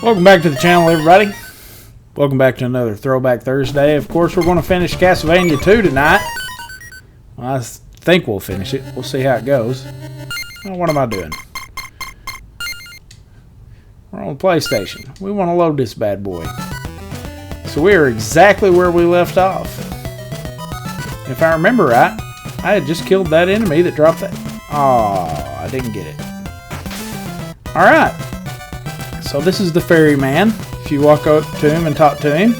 Welcome back to the channel, everybody. Welcome back to another Throwback Thursday. Of course, we're going to finish Castlevania II tonight. Well, I think we'll finish it. We'll see how it goes. Oh, what am I doing? We're on PlayStation. We want to load this bad boy. So we are exactly where we left off. If I remember right, I had just killed that enemy that dropped that. Oh, I didn't get it. Alright. So this is the ferryman. If you walk up to him and talk to him,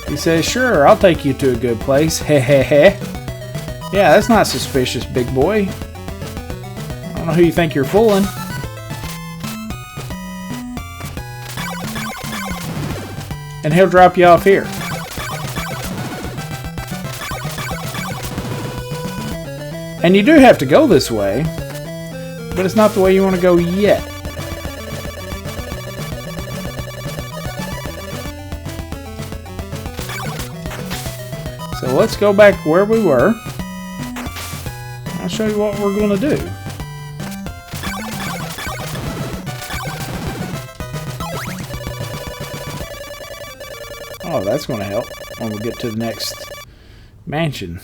he says, "Sure, I'll take you to a good place." Hehehe. Yeah, that's not suspicious, big boy. I don't know who you think you're fooling. And he'll drop you off here. And you do have to go this way, but it's not the way you want to go yet. So let's go back where we were. I'll show you what we're going to do. Oh, that's going to help when we get to the next mansion.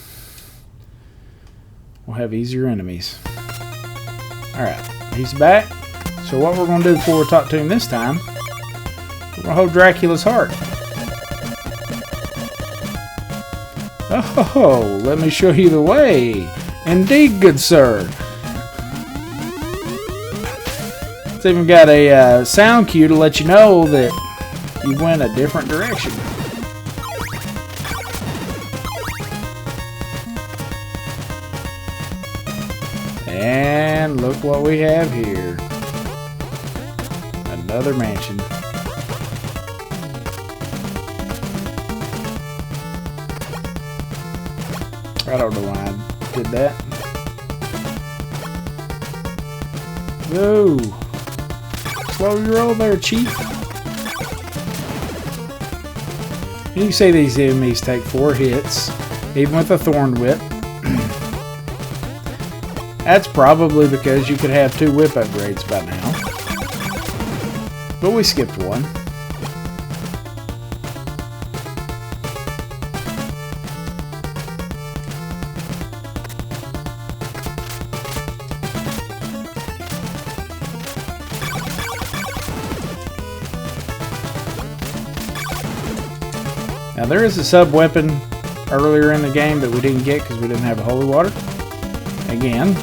We'll have easier enemies. Alright, he's back. So what we're going to do before we talk to him this time, we're going to hold Dracula's heart. Oh, let me show you the way. Indeed, good sir. It's even got a sound cue to let you know that you went a different direction. And look what we have here. Another mansion. I don't know why I did that. Whoa. Slow your roll there, chief. You can see these enemies take 4 hits, even with a thorn whip. That's probably because you could have 2 whip upgrades by now. But we skipped one. Now there is a sub-weapon earlier in the game that we didn't get because we didn't have a holy water. Again,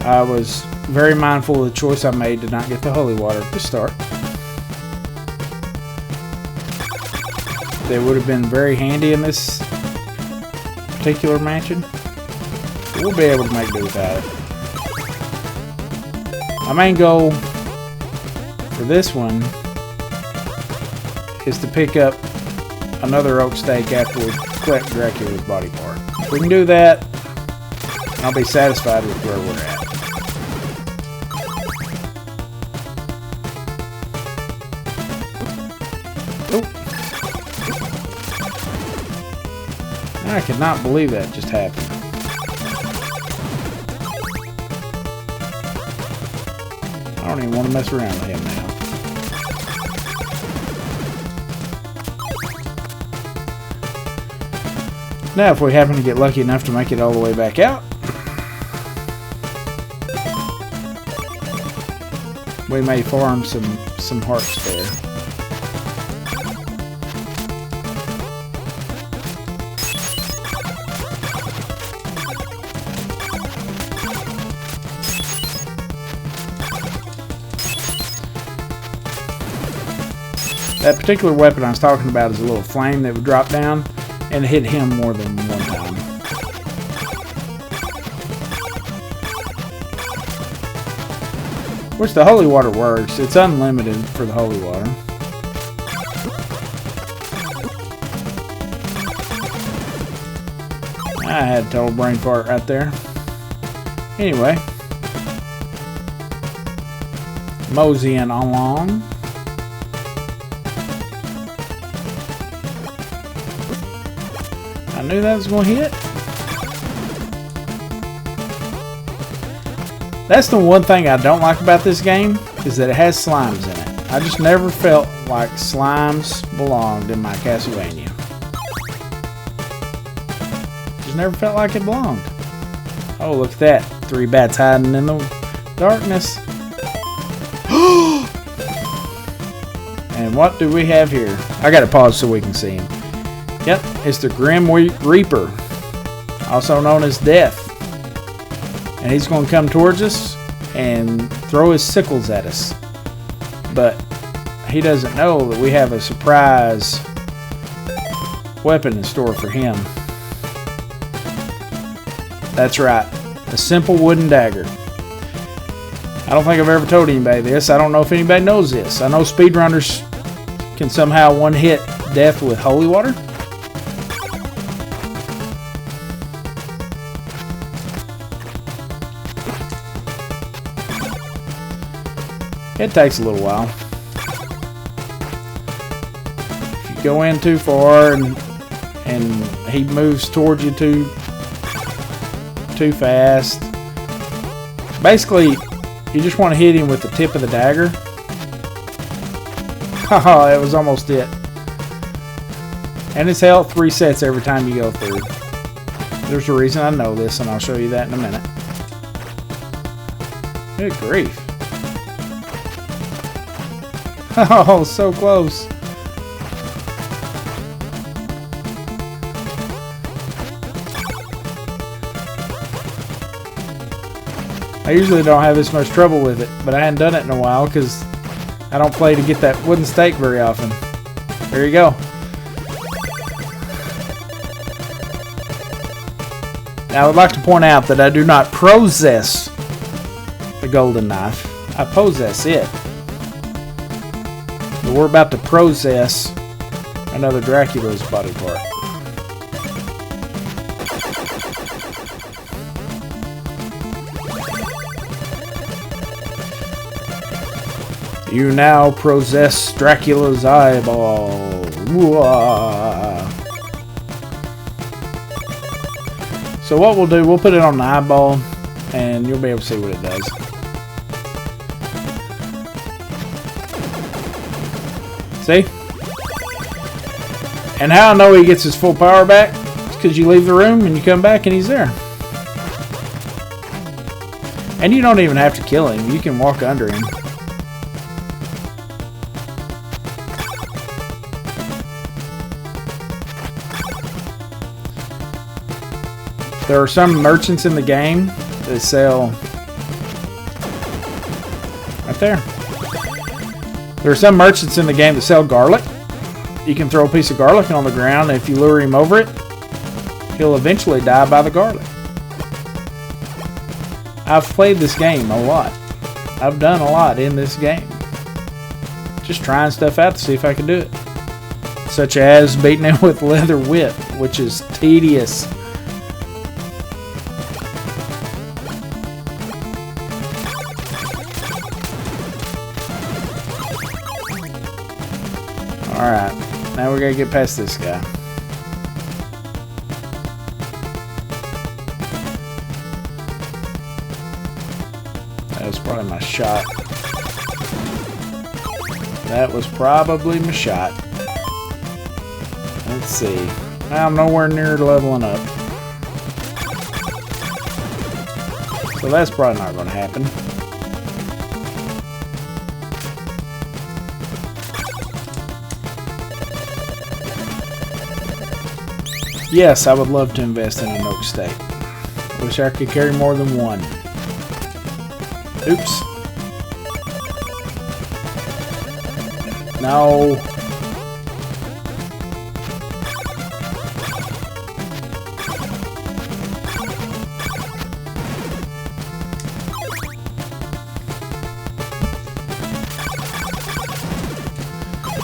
I was very mindful of the choice I made to not get the holy water at the start. They would have been very handy in this particular mansion. We'll be able to make do without it. My main goal for this one is to pick up another oak stake after we collect Dracula's body part. If we can do that, I'll be satisfied with where we're at. Oh. I cannot believe that just happened. I don't even want to mess around with him now. Now, if we happen to get lucky enough to make it all the way back out, we may farm some hearts there. That particular weapon I was talking about is a little flame that would drop down and hit him more than one time. Which the holy water works. It's unlimited for the holy water. I had a total brain fart right there. Anyway. Moseying along. I knew that was going to hit. That's the one thing I don't like about this game, is that it has slimes in it. I just never felt like slimes belonged in my Castlevania. Just never felt like it belonged. Oh, look at that. 3 bats hiding in the darkness. And what do we have here? I gotta pause so we can see him. Yep, it's the Grim Reaper, also known as Death. And he's going to come towards us and throw his sickles at us. But he doesn't know that we have a surprise weapon in store for him. That's right, a simple wooden dagger. I don't think I've ever told anybody this. I don't know if anybody knows this. I know speedrunners can somehow one-hit death with holy water. It takes a little while. If you go in too far and he moves towards you too fast, basically you just want to hit him with the tip of the dagger. Haha, that was almost it. And his health resets every time you go through. There's a reason I know this, and I'll show you that in a minute. Good grief. Oh, so close. I usually don't have this much trouble with it, but I hadn't done it in a while because I don't play to get that wooden stake very often. There you go. Now I would like to point out that I do not possess the golden knife. I possess it. But we're about to possess another Dracula's body part. You now possess Dracula's eyeball. Whoa. So what we'll do, we'll put it on the eyeball and you'll be able to see what it does. See? And how I know he gets his full power back is because you leave the room and you come back and he's there. And you don't even have to kill him. You can walk under him. There are some merchants in the game that sell... Right there. There are some merchants in the game that sell garlic. You can throw a piece of garlic on the ground, and if you lure him over it, he'll eventually die by the garlic. I've played this game a lot. I've done a lot in this game. Just trying stuff out to see if I can do it. Such as beating him with leather whip, which is tedious. Alright, now we gotta get past this guy. That was probably my shot. That was probably my shot. Let's see. I'm nowhere near leveling up. So that's probably not going to happen. Yes, I would love to invest in an oak stake. Wish I could carry more than one. Oops. No.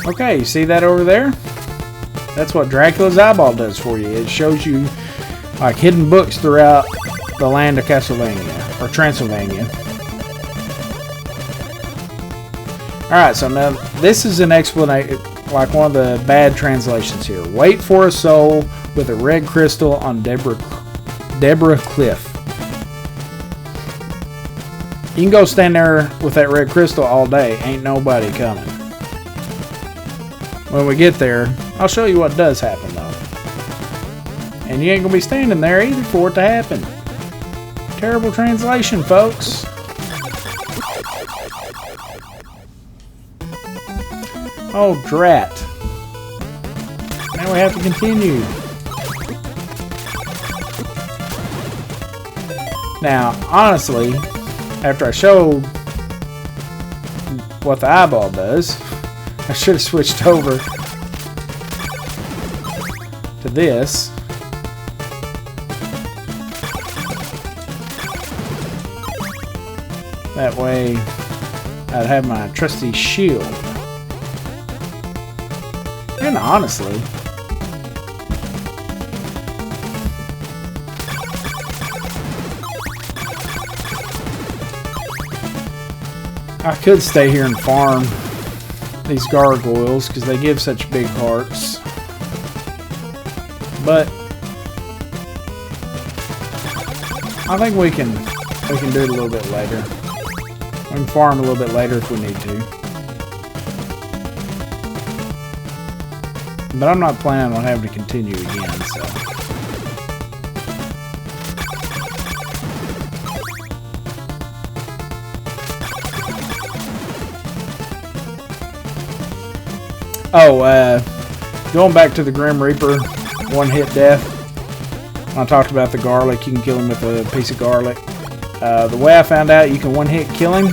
Okay, you see that over there? That's what Dracula's eyeball does for you. It shows you like hidden books throughout the land of Castlevania, or Transylvania. Alright, so now this is an explanation, like one of the bad translations here. Wait for a soul with a red crystal on Deborah Cliff. You can go stand there with that red crystal all day. Ain't nobody coming. When we get there, I'll show you what does happen though. And you ain't gonna be standing there either for it to happen. Terrible translation, folks. Oh, drat. Now we have to continue. Now, honestly, after I showed what the eyeball does, I should have switched over to this. That way, I'd have my trusty shield. And honestly, I could stay here and farm these gargoyles because they give such big hearts. But I think we can do it a little bit later. We can farm a little bit later if we need to. But I'm not planning on having to continue again, so. Oh, going back to the Grim Reaper one-hit death. I talked about the garlic. You can kill him with a piece of garlic. The way I found out you can one-hit kill him,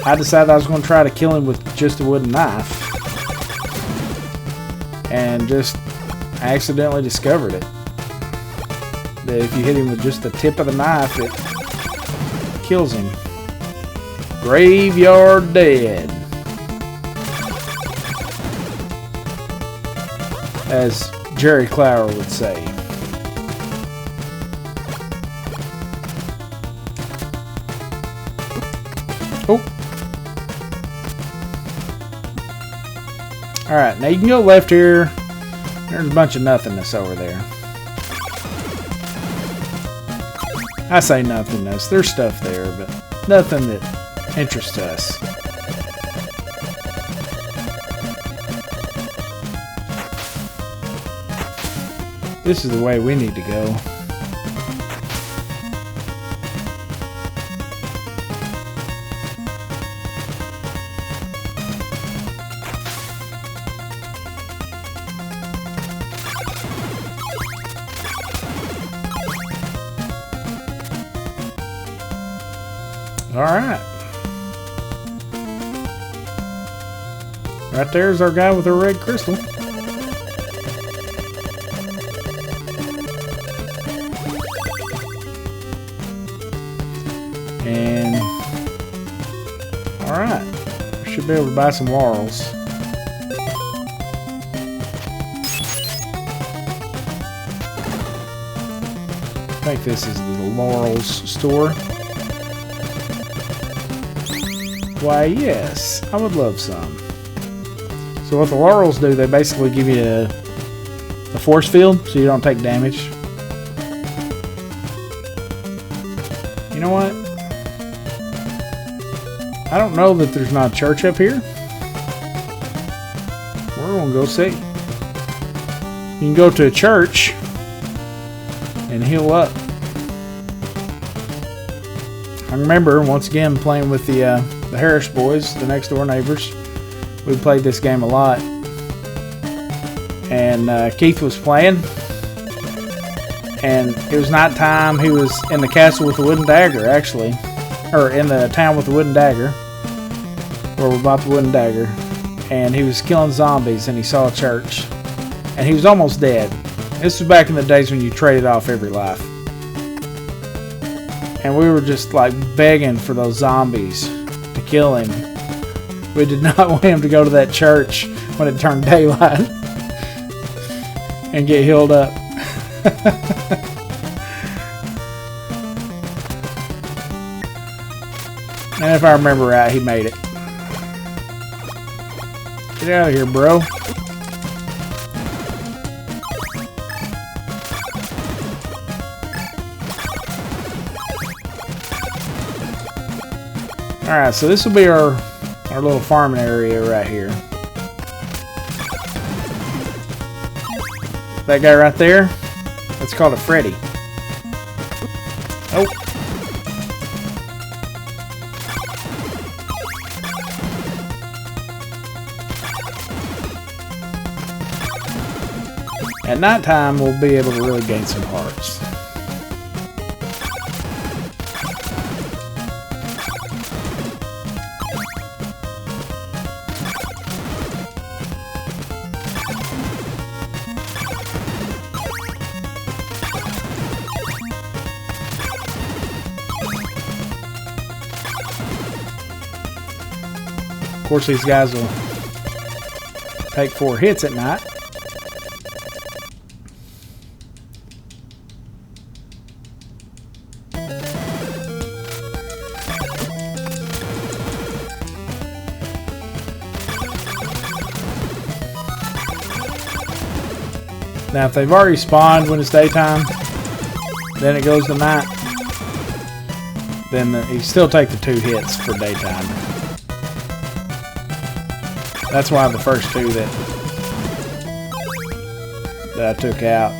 I decided I was going to try to kill him with just a wooden knife. And just accidentally discovered it. That if you hit him with just the tip of the knife, it kills him. Graveyard dead. As Jerry Clower would say. Oh. Alright, now you can go left here. There's a bunch of nothingness over there. I say nothingness. There's stuff there, but nothing that interests us. This is the way we need to go. Alright. Right there's our guy with the red crystal. And alright. Should be able to buy some laurels. I think this is the laurels store. Why, yes, I would love some. So what the laurels do, they basically give you a force field so you don't take damage. You know what? I don't know that there's not a church up here. We're gonna go see. You can go to a church and heal up. I remember once again playing with the Harris boys, the next door neighbors. We played this game a lot. And Keith was playing. And it was nighttime. He was in the castle with the wooden dagger, actually. Or in the town with the wooden dagger. Where we bought the wooden dagger. And he was killing zombies and he saw a church. And he was almost dead. This was back in the days when you traded off every life. And we were just like begging for those zombies to kill him. We did not want him to go to that church when it turned daylight and get healed up. And if I remember right, he made it. Get out of here, bro. Alright, so this will be our little farming area right here. That guy right there, that's called a Freddy. Oh. At nighttime, we'll be able to really gain some hearts. Of course, these guys will take 4 hits at night. Now, if they've already spawned when it's daytime, then it goes to night, then you still take the 2 hits for daytime. That's why the first 2 that I took out.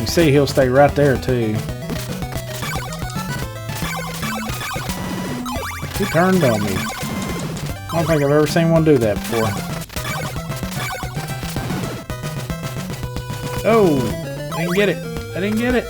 You see he'll stay right there too. He turned on me. I don't think I've ever seen one do that before. Oh, I didn't get it. I didn't get it.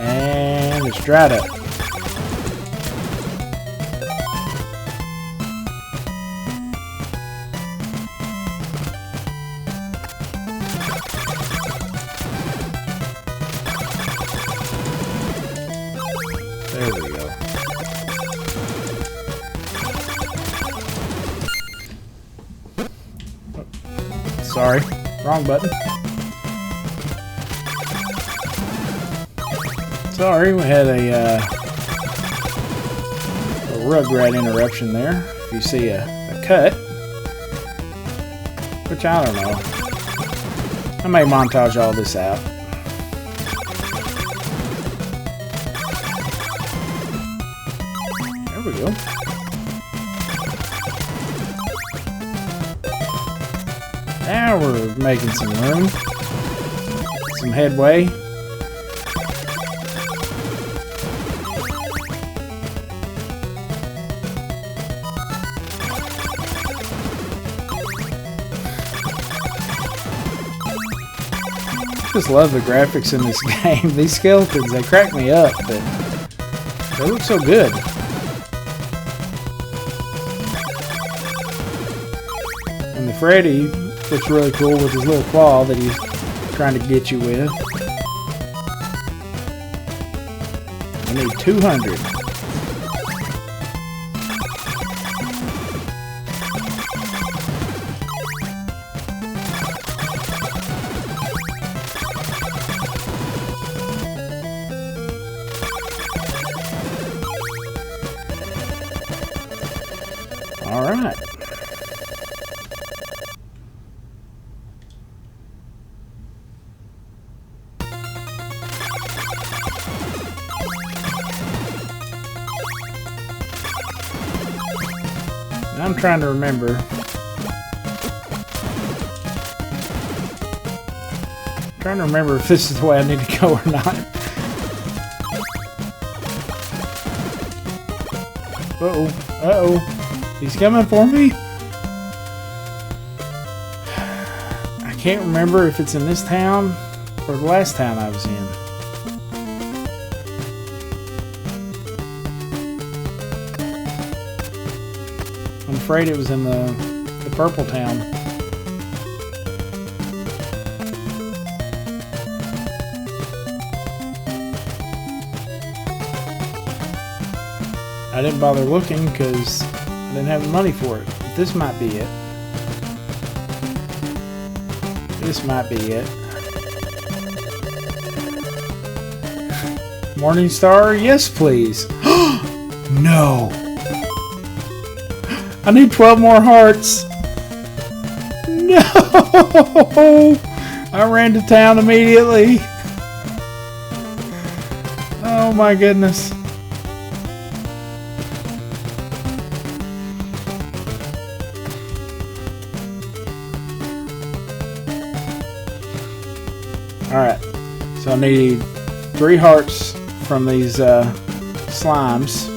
And it's dried up. There we go. Oh, sorry, wrong button. Sorry, we had a Rugrat interruption there. If you see a cut, which I don't know. I may montage all this out. There we go. Now we're making some room, some headway. I just love the graphics in this game. These skeletons, they crack me up, but they look so good. And the Freddy looks really cool with his little claw that he's trying to get you with. I need 200. All right. I'm trying to remember. Trying to remember if this is the way I need to go or not. Uh-oh. Uh-oh. He's coming for me. I can't remember if it's in this town or the last town I was in. I'm afraid it was in the purple town. I didn't bother looking because I didn't have the money for it. But this might be it. This might be it. Morning Star, yes please. No. I need 12 more hearts. No. I ran to town immediately. Oh my goodness. Alright, so I need 3 hearts from these slimes,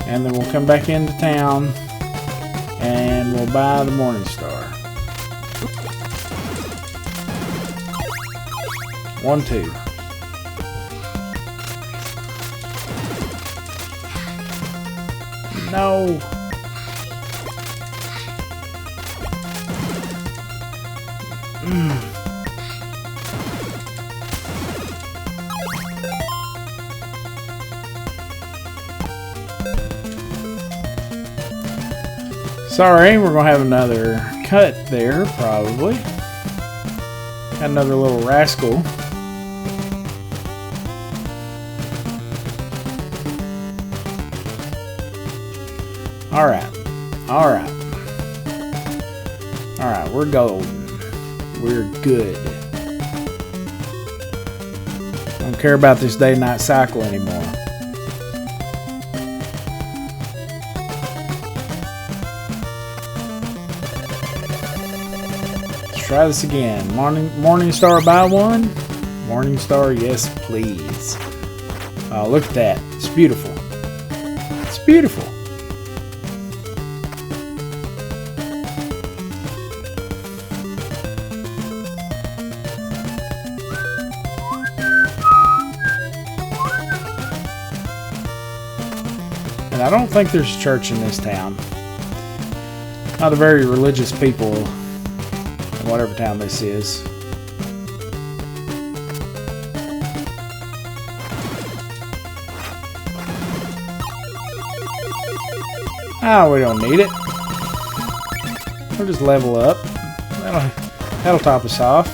and then we'll come back into town and we'll buy the Morning Star. 1, 2. No. Sorry, we're gonna have another cut there, probably. Got another little rascal. Alright. Alright. Alright, we're golden. We're good. Don't care about this day-night cycle anymore. Let's try this again. Morning Star, buy one. Morning Star, yes please. Oh, look at that. It's beautiful. It's beautiful. And I don't think there's a church in this town. Not a very religious people in whatever town this is. Ah, we don't need it. We'll just level up. That'll top us off.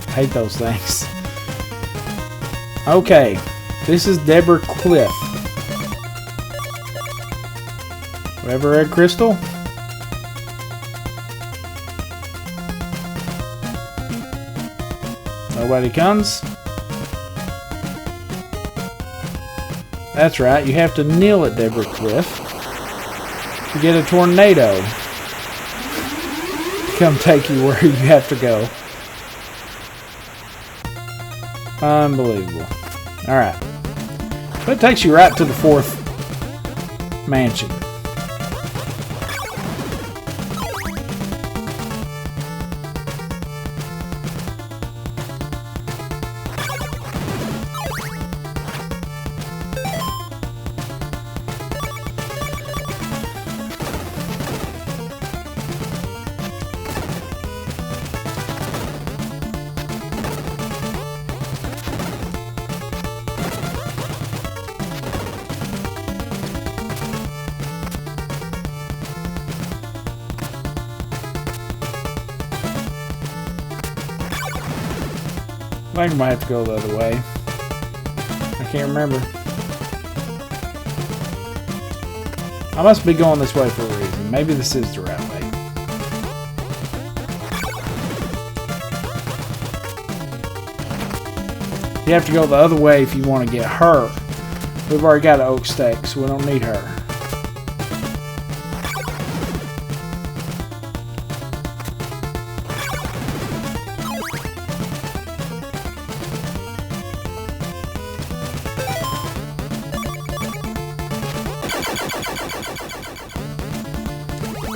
I hate those things. Okay, this is Deborah Cliff. Whatever, Red Crystal? Nobody comes? That's right, you have to kneel at Deborah Cliff to get a tornado to come take you where you have to go. Unbelievable. Alright. So it takes you right to the 4th mansion. I think I might have to go the other way. I can't remember. I must be going this way for a reason. Maybe this is the right way. You have to go the other way if you want to get her. We've already got an oak stake, so we don't need her.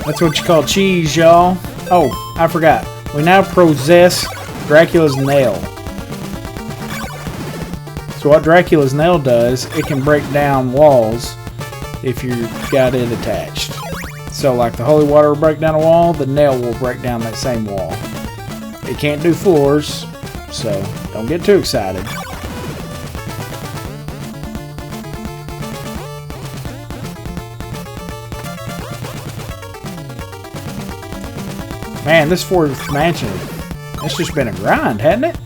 That's what you call cheese, y'all. Oh, I forgot. We now possess Dracula's nail. So what Dracula's nail does, it can break down walls if you got it attached. So like the holy water will break down a wall, the nail will break down that same wall. It can't do floors, so don't get too excited. Man, this fourth mansion, it's just been a grind, hasn't it?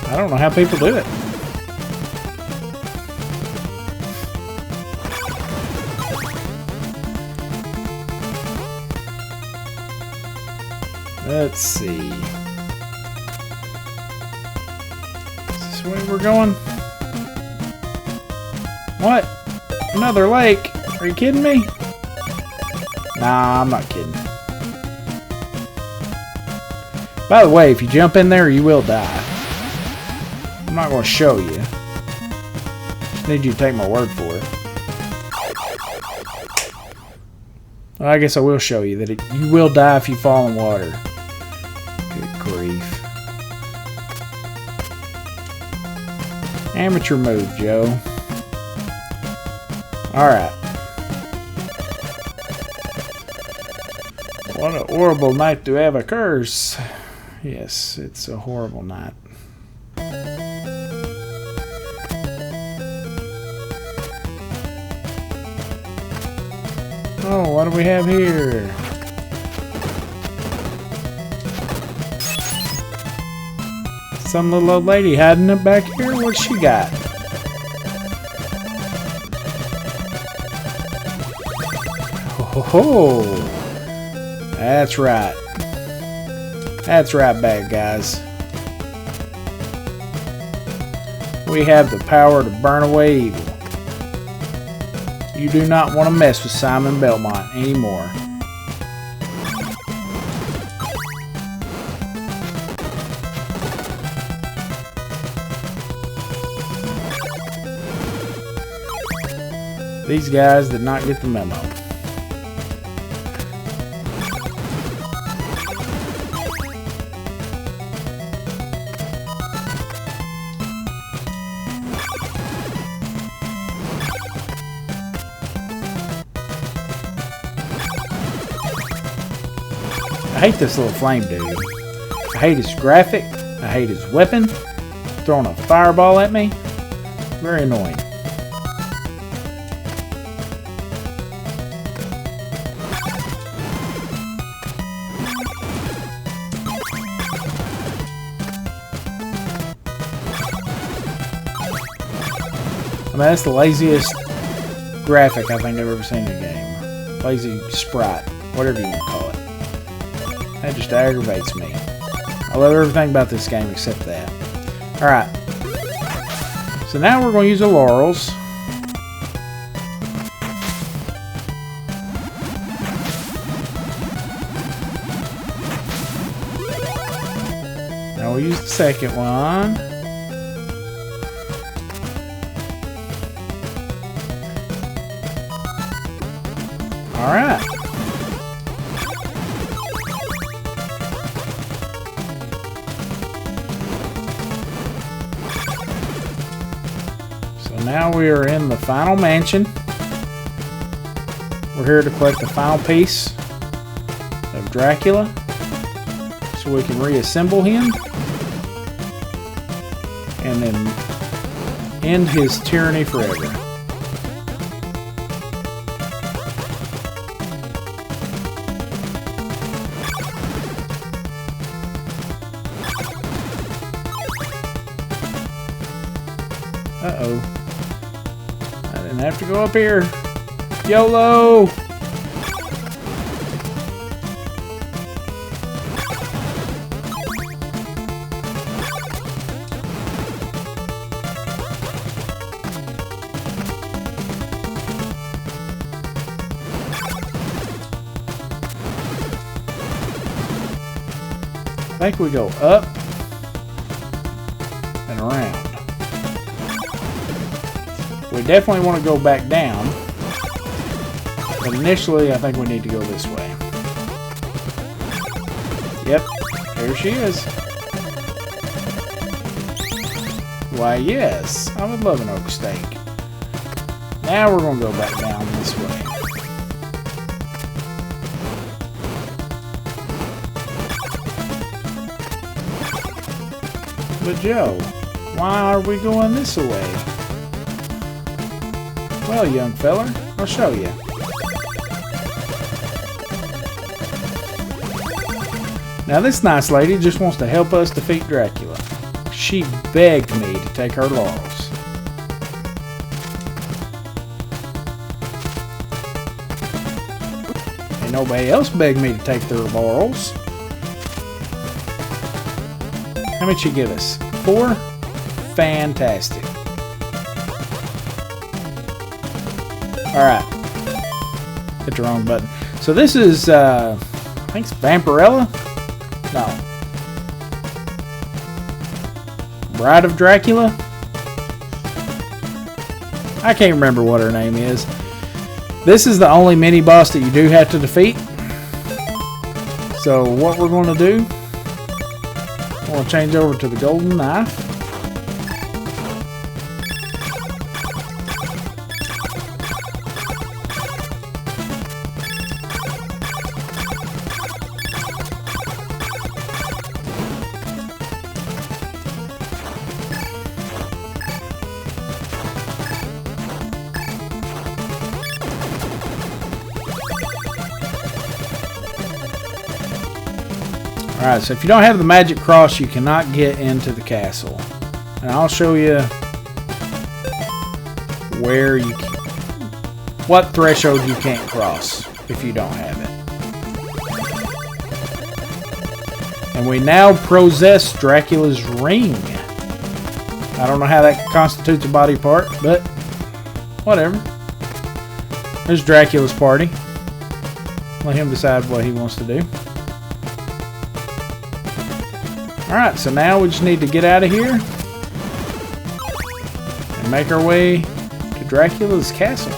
I don't know how people do it. Let's see. Is this the way we're going? What? Another lake? Are you kidding me? Nah, I'm not kidding. By the way, if you jump in there, you will die. I'm not going to show you. Just need you to take my word for it. Well, I guess I will show you that you will die if you fall in water. Good grief. Amateur move, Joe. Alright. What a horrible night to have occurs. Yes, it's a horrible night. Oh, what do we have here? Some little old lady hiding up back here. What's she got? Ho ho! That's right. That's right, bad guys. We have the power to burn away evil. You do not want to mess with Simon Belmont anymore. These guys did not get the memo. I hate this little flame dude. I hate his graphic. I hate his weapon. Throwing a fireball at me. Very annoying. I mean, that's the laziest graphic I think I've ever seen in a game. Lazy sprite. Whatever you want to call it. That just aggravates me. I love everything about this game except that. Alright. So now we're going to use the laurels. Now we'll use the second one. Alright. Now we are in the final mansion. We're here to collect the final piece of Dracula so we can reassemble him and then end his tyranny forever. Uh-oh. I have to go up here. YOLO! I think we go up and around. We definitely want to go back down, but initially I think we need to go this way. Yep, there she is. Why, yes, I would love an oak steak. Now we're going to go back down this way. But Joe, why are we going this way? Well, young feller, I'll show you. Now this nice lady just wants to help us defeat Dracula. She begged me to take her laurels. And nobody else begged me to take their laurels. How much you give us? 4? Fantastic. Alright. Hit the wrong button. So this is, I think it's Vampirella? No. Bride of Dracula? I can't remember what her name is. This is the only mini-boss that you do have to defeat. So what we're going to do, I'm going to change over to the golden knife. Alright, so if you don't have the magic cross, you cannot get into the castle. And I'll show you where you can, what threshold you can't cross if you don't have it. And we now possess Dracula's ring. I don't know how that constitutes a body part, but whatever. There's Dracula's party. Let him decide what he wants to do. Alright, so now we just need to get out of here and make our way to Dracula's castle.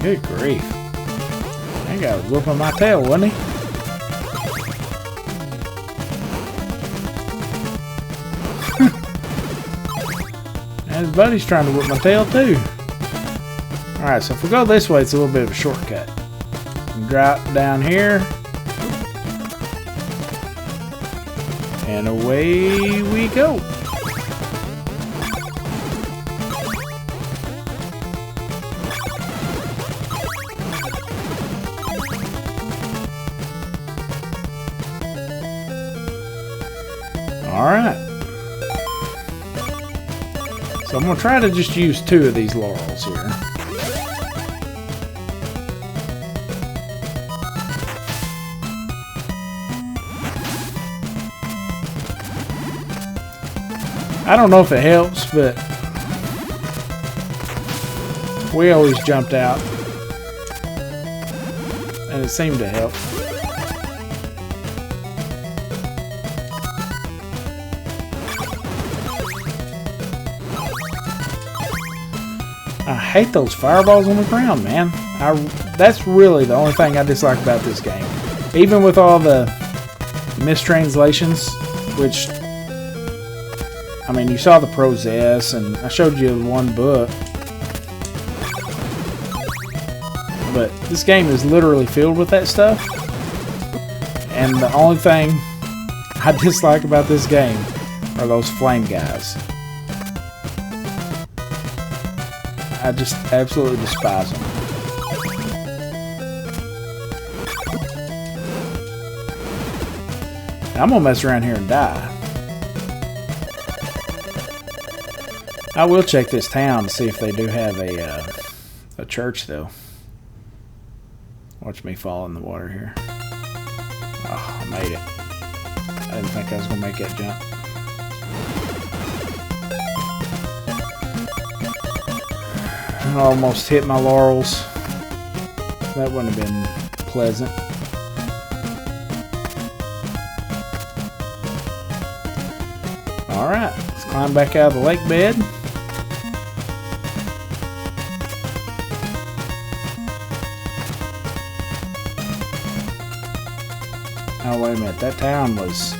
Good grief. That guy was whooping my tail, wasn't he? And his buddy's trying to whip my tail too. Alright, so if we go this way, it's a little bit of a shortcut. Drop down here. And away we go. Alright. So I'm going to try to just use 2 of these laurels here. I don't know if it helps, but we always jumped out. And it seemed to help. I hate those fireballs on the ground, man. That's really the only thing I dislike about this game. Even with all the mistranslations, which, I mean, you saw the process, and I showed you one book. But this game is literally filled with that stuff. And the only thing I dislike about this game are those flame guys. I just absolutely despise them. And I'm gonna mess around here and die. I will check this town to see if they do have a church, though. Watch me fall in the water here. Oh, I made it. I didn't think I was gonna make that jump. I almost hit my laurels. That wouldn't have been pleasant. Alright, let's climb back out of the lake bed. Oh, wait a minute. That town was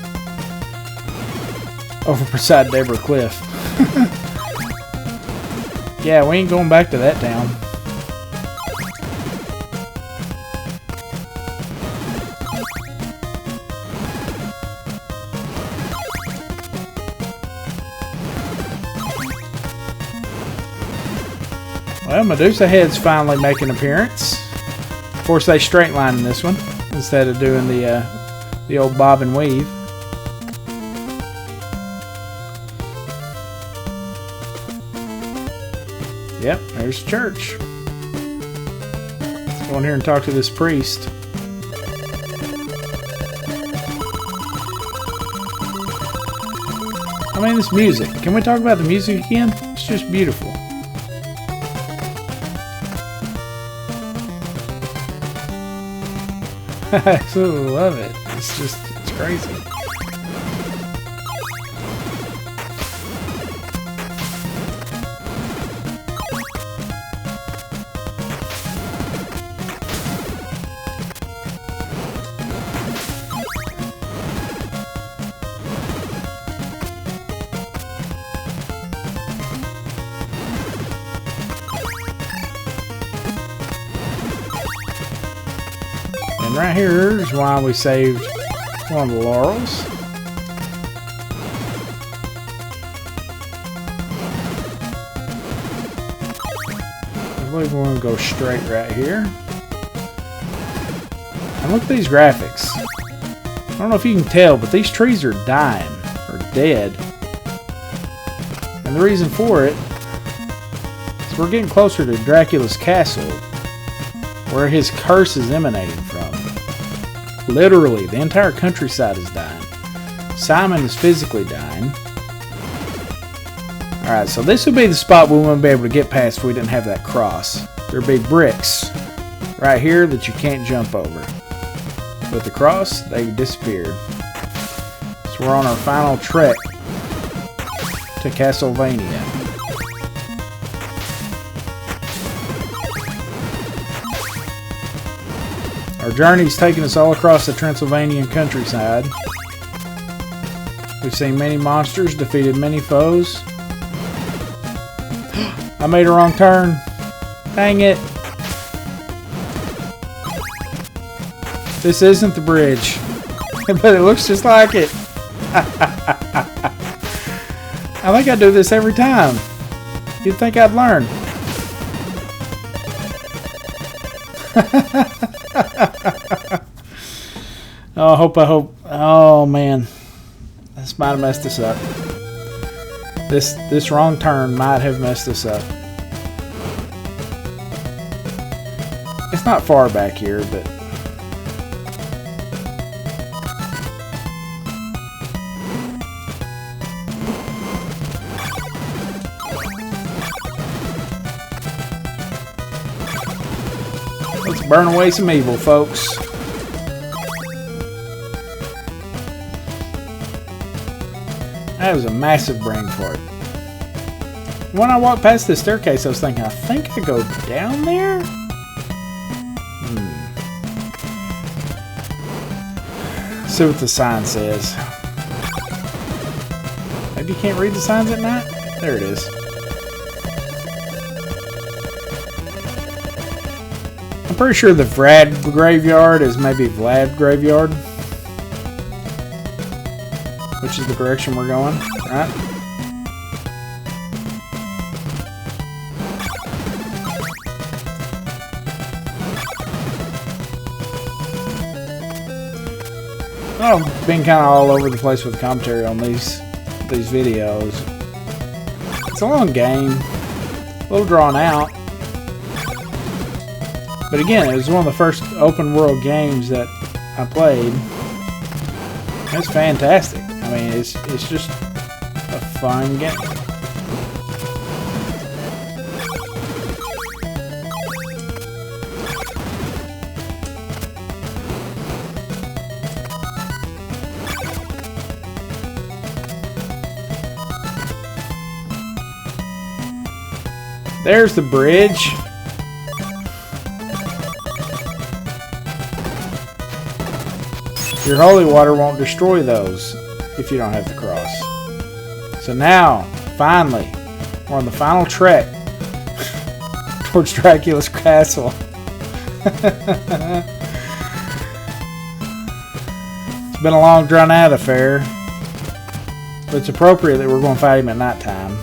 over beside Deborah Cliff. Yeah, we ain't going back to that town. Well, Medusa Head's finally making an appearance. Of course, they straight line in this one instead of doing the old bob and weave. Yep, there's the church. Let's go in here and talk to this priest. I mean, this music. Can we talk about the music again? It's just beautiful. I absolutely love it. It's crazy. And right here is why we saved one of the laurels. I believe we're going to go straight right here. And look at these graphics. I don't know if you can tell, but these trees are dying, or dead. And the reason for it is we're getting closer to Dracula's castle, where his curse is emanating from. Literally, the entire countryside is dying. Simon is physically dying. Alright, so this would be the spot we wouldn't be able to get past if we didn't have that cross. There'd be bricks right here that you can't jump over. With the cross, they disappear. So we're on our final trek to Castlevania. Our journey's taken us all across the Transylvanian countryside. We've seen many monsters, defeated many foes. I made a wrong turn. Dang it. This isn't the bridge, but it looks just like it. I think I do this every time. You'd think I'd learn. Oh, I hope. Oh man, this might have messed us up. This wrong turn might have messed us up. It's not far back here, but let's burn away some evil, folks. That was a massive brain fart. When I walked past this staircase, I was thinking, I think I go down there? See what the sign says. Maybe you can't read the signs at night? There it is. I'm pretty sure the Vrad graveyard is maybe Vlad graveyard, which is the direction we're going, right? I've been kind of all over the place with commentary on these videos. It's a long game, a little drawn out. But again, it was one of the first open world games that I played. It's fantastic. I mean, it's just a fun game. There's the bridge. Your holy water won't destroy those if you don't have the cross. So now, finally, we're on the final trek towards Dracula's castle. It's been a long, drawn-out affair, but it's appropriate that we're going to fight him at nighttime.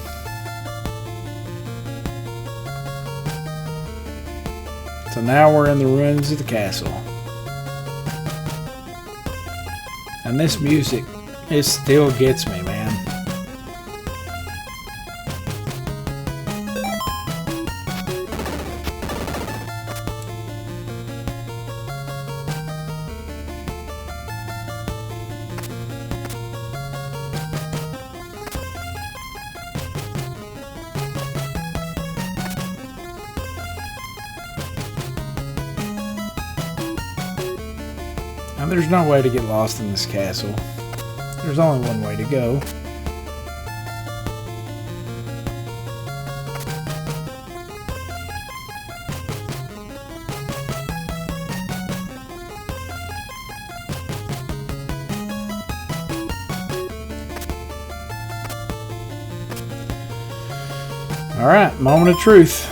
So now we're in the ruins of the castle. And this music, it still gets me, man. Now, there's no way to get lost in this castle. There's only one way to go. All right, moment of truth.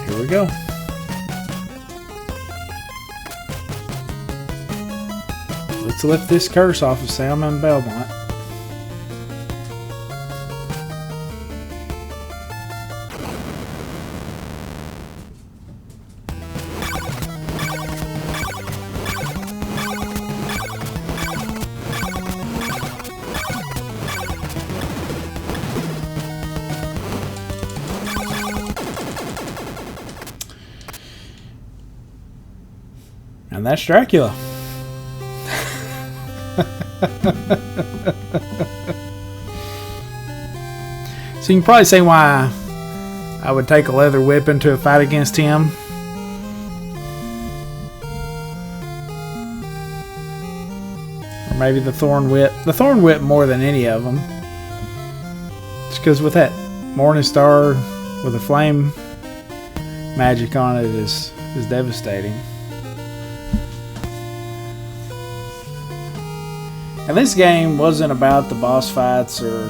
Here we go. Let's lift this curse off of Sam and Belmont. And that's Dracula. So you can probably see why I would take a leather whip into a fight against him. Or maybe the thorn whip. The thorn whip more than any of them. Just because with that morning star with a flame magic on it is devastating. And this game wasn't about the boss fights or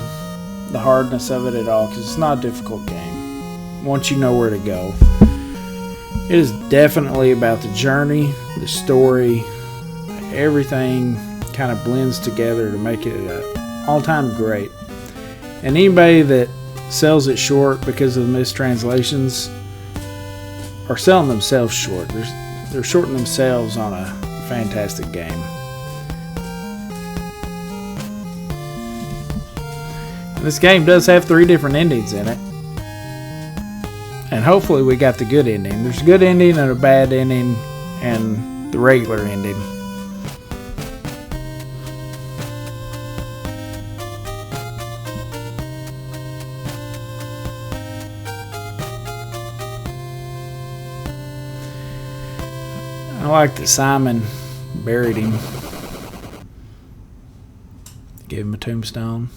the hardness of it at all, because it's not a difficult game once you know where to go. It is definitely about the journey, the story, everything kind of blends together to make it an all-time great. And anybody that sells it short because of the mistranslations are selling themselves short. They're shorting themselves on a fantastic game. This game does have 3 different endings in it. And hopefully we got the good ending. There's a good ending and a bad ending and the regular ending. I like that Simon buried him. Gave him a tombstone.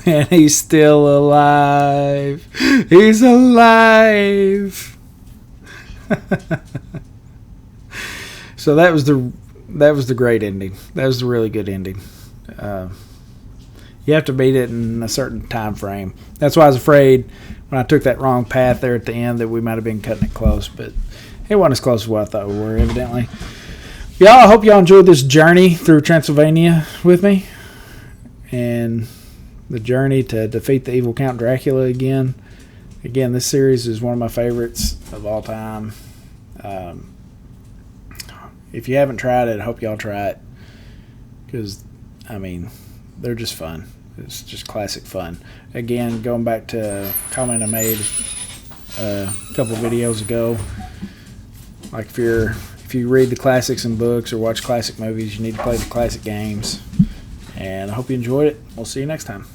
And he's still alive. He's alive. So that was the great ending. That was the really good ending. You have to beat it in a certain time frame. That's why I was afraid when I took that wrong path there at the end that we might have been cutting it close, but it wasn't as close as what I thought we were, evidently. Y'all, I hope y'all enjoyed this journey through Transylvania with me. And the journey to defeat the evil Count Dracula again. Again, this series is one of my favorites of all time. If you haven't tried it, I hope y'all try it. Because, I mean, they're just fun. It's just classic fun. Again, going back to a comment I made a couple videos ago. Like if you read the classics and books or watch classic movies, you need to play the classic games. And I hope you enjoyed it. We'll see you next time.